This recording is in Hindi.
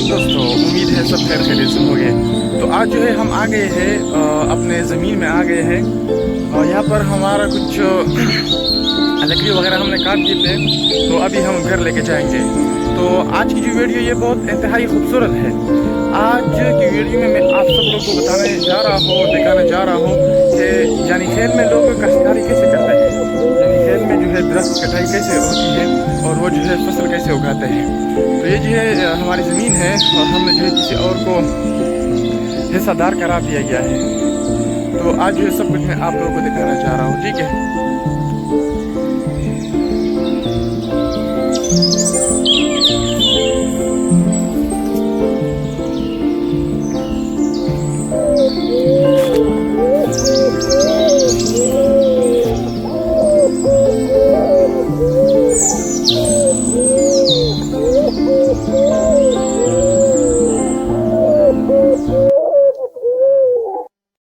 दोस्तों, उम्मीद है सब खैर खैरियत से होंगे। तो आज जो है हम आ गए हैं अपने ज़मीन में आ गए हैं और यहाँ पर हमारा कुछ लकड़ी वगैरह हमने काट दिए थे, तो अभी हम घर लेके जाएंगे। तो आज की जो वीडियो ये बहुत इंतहाई खूबसूरत है। आज की वीडियो में मैं आप सब लोग को बताने जा रहा हूँ, दिखाने जा रहा हूँ कि यानी खेल में लोग काश्तकारी कैसे करते हैं, यानी खेल में जो है दरख्त कटाई कैसे होती है और वो जो है फसल कैसे उगाते हैं। तो ये जो है हमारी ज़मीन है और हमने जो है किसी और को हिस्सादार करार दिया गया है। तो आज जो है सब कुछ मैं आप लोगों को दिखाना चाह रहा हूँ, ठीक है।